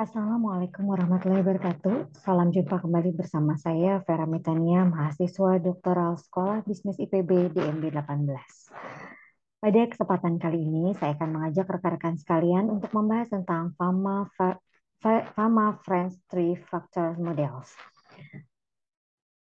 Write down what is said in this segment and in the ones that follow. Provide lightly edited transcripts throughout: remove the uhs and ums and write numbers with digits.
Assalamualaikum warahmatullahi wabarakatuh. Salam jumpa kembali bersama saya Vera Mitania, mahasiswa doktoral Sekolah Bisnis IPB DMB 18. Pada kesempatan kali ini, saya akan mengajak rekan-rekan sekalian untuk membahas tentang Fama Friends Three Factor Models.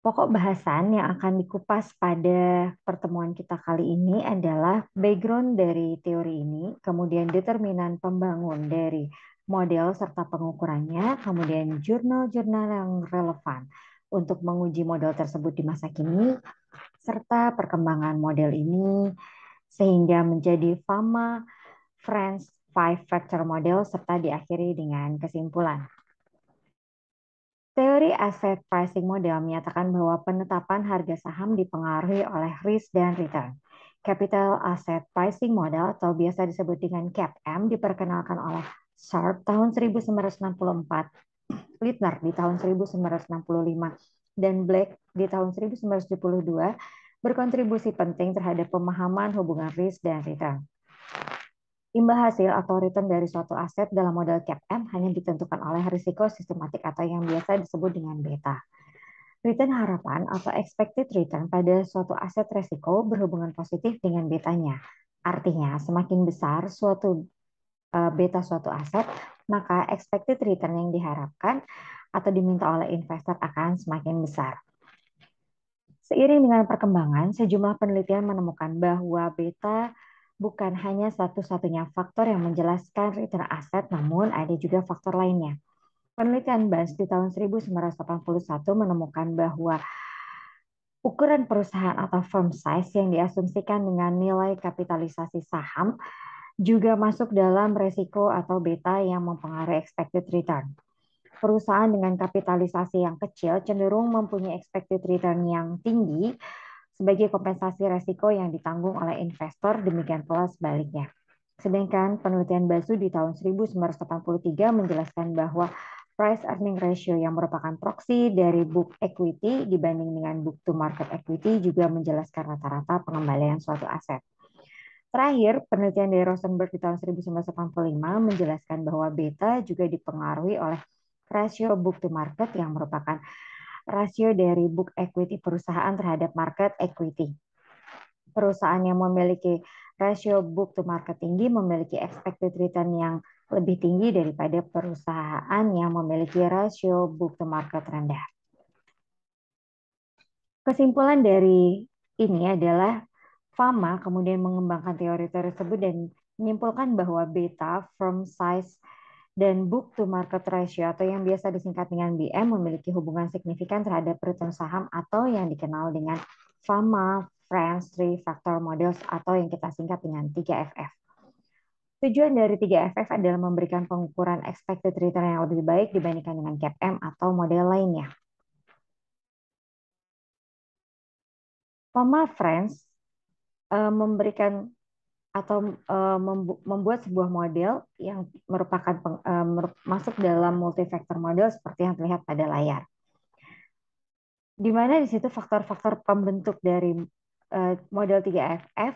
Pokok bahasan yang akan dikupas pada pertemuan kita kali ini adalah background dari teori ini, kemudian determinan pembangun dari model serta pengukurannya, kemudian jurnal-jurnal yang relevan untuk menguji model tersebut di masa kini, serta perkembangan model ini sehingga menjadi Fama Friends Five Factor Model serta diakhiri dengan kesimpulan. Teori asset pricing model menyatakan bahwa penetapan harga saham dipengaruhi oleh risk dan return. Capital Asset Pricing Model atau biasa disebut dengan CAPM diperkenalkan oleh Sharpe tahun 1964, Littner di tahun 1965, dan Black di tahun 1972 berkontribusi penting terhadap pemahaman hubungan risk dan return. Imbal hasil atau return dari suatu aset dalam model CAPM hanya ditentukan oleh risiko sistematik atau yang biasa disebut dengan beta. Return harapan atau expected return pada suatu aset risiko berhubungan positif dengan betanya. Artinya, semakin besar beta suatu aset, maka expected return yang diharapkan atau diminta oleh investor akan semakin besar. Seiring dengan perkembangan, sejumlah penelitian menemukan bahwa beta bukan hanya satu-satunya faktor yang menjelaskan return aset, namun ada juga faktor lainnya. Penelitian Barnes di tahun 1981 menemukan bahwa ukuran perusahaan atau firm size yang diasumsikan dengan nilai kapitalisasi saham juga masuk dalam resiko atau beta yang mempengaruhi expected return. Perusahaan dengan kapitalisasi yang kecil cenderung mempunyai expected return yang tinggi sebagai kompensasi resiko yang ditanggung oleh investor, demikian pula sebaliknya. Sedangkan penelitian Basu di tahun 1983 menjelaskan bahwa price earning ratio yang merupakan proksi dari book equity dibanding dengan book to market equity juga menjelaskan rata-rata pengembalian suatu aset. Terakhir, penelitian dari Rosenberg di tahun 1985 menjelaskan bahwa beta juga dipengaruhi oleh rasio book to market yang merupakan rasio dari book equity perusahaan terhadap market equity. Perusahaan yang memiliki rasio book to market tinggi memiliki expected return yang lebih tinggi daripada perusahaan yang memiliki rasio book to market rendah. Kesimpulan dari ini adalah Fama kemudian mengembangkan teori tersebut dan menyimpulkan bahwa beta, firm size, dan book to market ratio atau yang biasa disingkat dengan BM memiliki hubungan signifikan terhadap return saham atau yang dikenal dengan Fama Friends Three Factor Models atau yang kita singkat dengan 3FF. Tujuan dari 3FF adalah memberikan pengukuran expected return yang lebih baik dibandingkan dengan CAPM atau model lainnya. Fama Friends memberikan atau membuat sebuah model yang merupakan masuk dalam multi-factor model seperti yang terlihat pada layar. Di mana di situ faktor-faktor pembentuk dari model 3FF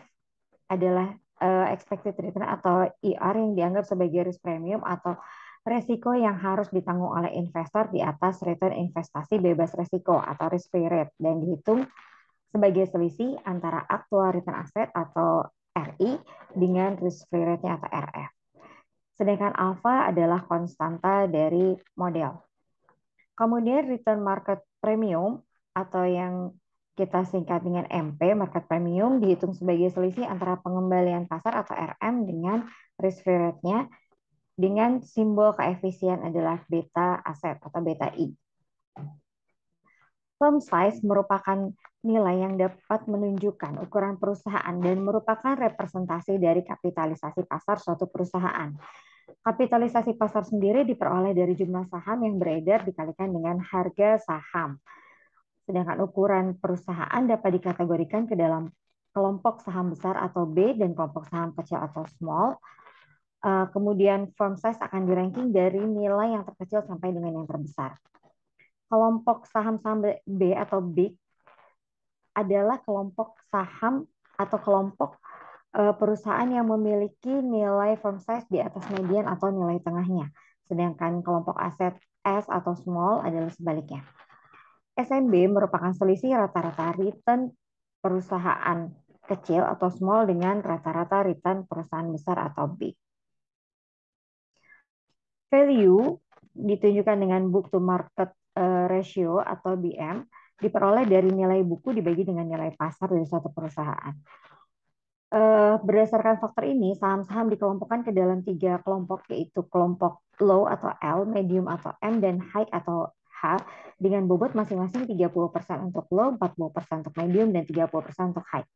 adalah expected return atau IR yang dianggap sebagai risk premium atau resiko yang harus ditanggung oleh investor di atas return investasi bebas resiko atau risk free rate dan dihitung sebagai selisih antara actual return asset atau RI dengan risk free rate-nya atau RF. Sedangkan alpha adalah konstanta dari model. Kemudian return market premium atau yang kita singkat dengan MP, market premium, dihitung sebagai selisih antara pengembalian pasar atau RM dengan risk free rate-nya dengan simbol koefisien adalah beta aset atau beta I. Firm size merupakan nilai yang dapat menunjukkan ukuran perusahaan dan merupakan representasi dari kapitalisasi pasar suatu perusahaan. Kapitalisasi pasar sendiri diperoleh dari jumlah saham yang beredar dikalikan dengan harga saham. Sedangkan ukuran perusahaan dapat dikategorikan ke dalam kelompok saham besar atau B dan kelompok saham kecil atau small. Kemudian firm size akan di-ranking dari nilai yang terkecil sampai dengan yang terbesar. Kelompok saham-saham B atau big adalah kelompok saham atau kelompok perusahaan yang memiliki nilai firm size di atas median atau nilai tengahnya. sedangkan kelompok aset S atau small adalah sebaliknya. SMB merupakan selisih rata-rata return perusahaan kecil atau small dengan rata-rata return perusahaan besar atau big. Value ditunjukkan dengan book to market ratio atau BM diperoleh dari nilai buku dibagi dengan nilai pasar dari suatu perusahaan. Berdasarkan faktor ini, saham-saham dikelompokkan ke dalam 3 kelompok, yaitu kelompok low atau L, medium atau M, dan high atau H, dengan bobot masing-masing 30% untuk low, 40% untuk medium, dan 30% untuk high.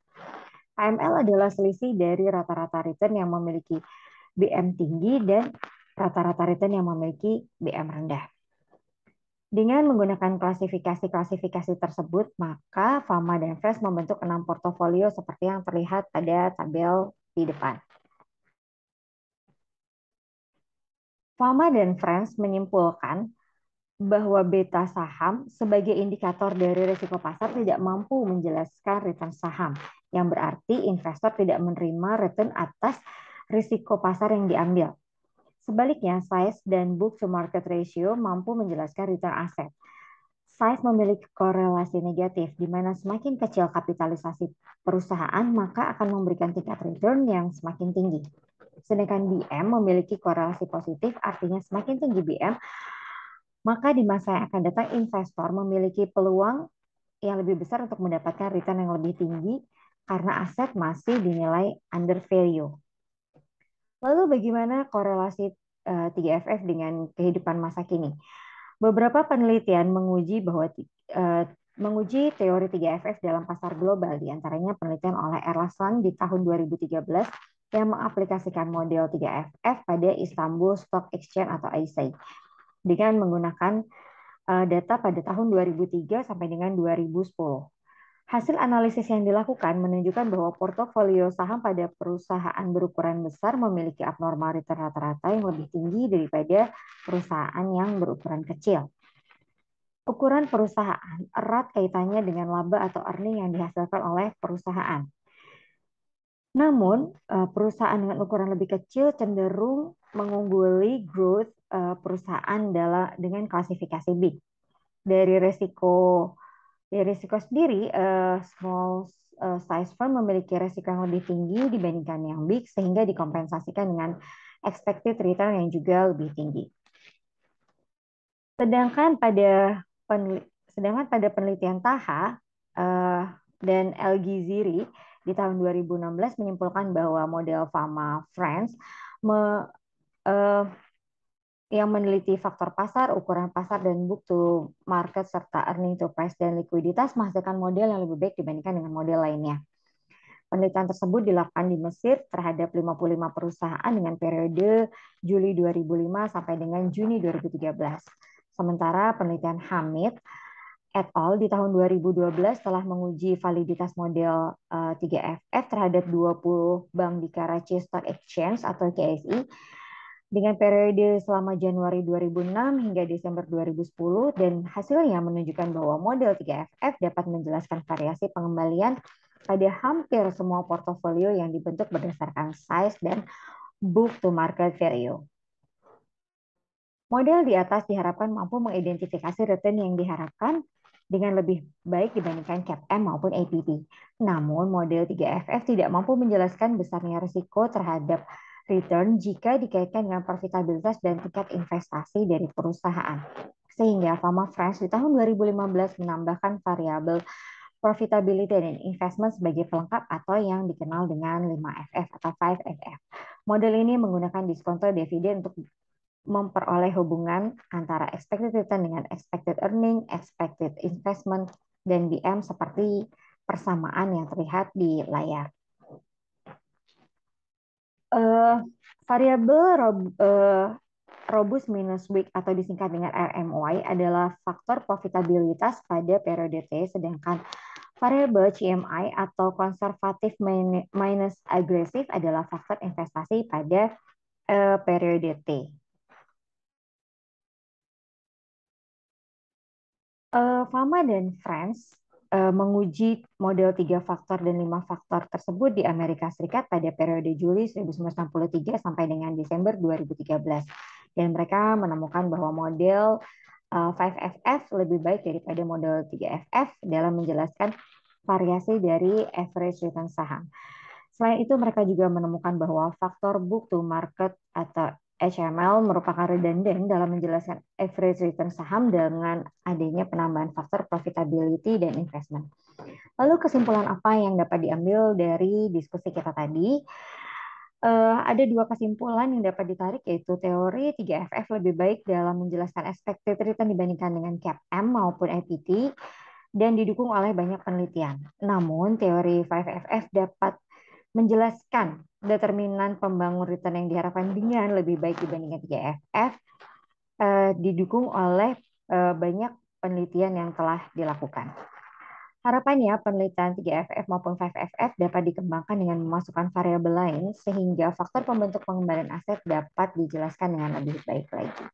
AML adalah selisih dari rata-rata return yang memiliki BM tinggi dan rata-rata return yang memiliki BM rendah. Dengan menggunakan klasifikasi-klasifikasi tersebut, maka Fama dan Friends membentuk 6 portofolio seperti yang terlihat pada tabel di depan. Fama dan Friends menyimpulkan bahwa beta saham sebagai indikator dari risiko pasar tidak mampu menjelaskan return saham, yang berarti investor tidak menerima return atas risiko pasar yang diambil. Sebaliknya, size dan book to market ratio mampu menjelaskan return aset. Size memiliki korelasi negatif, di mana semakin kecil kapitalisasi perusahaan, maka akan memberikan tingkat return yang semakin tinggi. Sedangkan BM memiliki korelasi positif, artinya semakin tinggi BM, maka di masa yang akan datang investor memiliki peluang yang lebih besar untuk mendapatkan return yang lebih tinggi karena aset masih dinilai under value. Lalu bagaimana korelasi 3FF dengan kehidupan masa kini? Beberapa penelitian menguji teori 3FF dalam pasar global, diantaranya penelitian oleh Erlasson di tahun 2013 yang mengaplikasikan model 3FF pada Istanbul Stock Exchange atau ISE dengan menggunakan data pada tahun 2003 sampai dengan 2010. Hasil analisis yang dilakukan menunjukkan bahwa portofolio saham pada perusahaan berukuran besar memiliki abnormal return rata-rata yang lebih tinggi daripada perusahaan yang berukuran kecil. Ukuran perusahaan erat kaitannya dengan laba atau earning yang dihasilkan oleh perusahaan. Namun, perusahaan dengan ukuran lebih kecil cenderung mengungguli growth perusahaan dengan klasifikasi big. Dari risiko sendiri, small size firm memiliki risiko yang lebih tinggi dibandingkan yang big, sehingga dikompensasikan dengan expected return yang juga lebih tinggi. Sedangkan pada penelitian Taha dan El-Ghiziri di tahun 2016 menyimpulkan bahwa model Fama Friends yang meneliti faktor pasar, ukuran pasar, dan book to market, serta earning to price dan likuiditas menghasilkan model yang lebih baik dibandingkan dengan model lainnya. Penelitian tersebut dilakukan di Mesir terhadap 55 perusahaan dengan periode Juli 2005 sampai dengan Juni 2013. Sementara penelitian Hamid et al. Di tahun 2012 telah menguji validitas model 3FF terhadap 20 bank di Karachi Stock Exchange atau KSI dengan periode selama Januari 2006 hingga Desember 2010, dan hasilnya menunjukkan bahwa model 3FF dapat menjelaskan variasi pengembalian pada hampir semua portofolio yang dibentuk berdasarkan size dan book to market value. Model di atas diharapkan mampu mengidentifikasi return yang diharapkan dengan lebih baik dibandingkan CAPM maupun APP. Namun, model 3FF tidak mampu menjelaskan besarnya risiko terhadap return jika dikaitkan dengan profitabilitas dan tingkat investasi dari perusahaan. Sehingga Fama Friends di tahun 2015 menambahkan variabel profitability dan investment sebagai pelengkap atau yang dikenal dengan 5FF atau 5FF. Model ini menggunakan diskonto dividen untuk memperoleh hubungan antara expected return dengan expected earning, expected investment, dan BM seperti persamaan yang terlihat di layar. Variabel robust minus weak atau disingkat dengan RMY adalah faktor profitabilitas pada periode T, sedangkan variabel CMI atau konservatif minus agresif adalah faktor investasi pada periode T. Fama dan Friends menguji model 3 faktor dan 5 faktor tersebut di Amerika Serikat pada periode Juli 1963 sampai dengan Desember 2013. Dan mereka menemukan bahwa model 5FF lebih baik daripada model 3FF dalam menjelaskan variasi dari average return saham. Selain itu, mereka juga menemukan bahwa faktor book to market atau HML merupakan redundant dalam menjelaskan average return saham dengan adanya penambahan faktor profitability dan investment. Lalu kesimpulan apa yang dapat diambil dari diskusi kita tadi? Ada dua kesimpulan yang dapat ditarik, yaitu teori 3FF lebih baik dalam menjelaskan expected return dibandingkan dengan CAPM maupun IPT dan didukung oleh banyak penelitian. Namun teori 5FF dapat menjelaskan determinan pembangun return yang diharapkan dengan lebih baik dibandingkan 3FF, didukung oleh banyak penelitian yang telah dilakukan. Harapannya penelitian 3FF maupun 5FF dapat dikembangkan dengan memasukkan variabel lain sehingga faktor pembentuk pengembalian aset dapat dijelaskan dengan lebih baik lagi.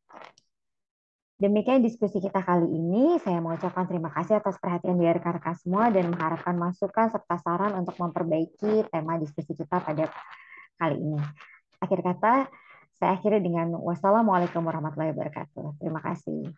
Demikian diskusi kita kali ini. Saya mengucapkan terima kasih atas perhatian dari rekan-rekan semua dan mengharapkan masukan serta saran untuk memperbaiki tema diskusi kita pada kali ini. Akhir kata, saya akhiri dengan wassalamualaikum warahmatullahi wabarakatuh. Terima kasih.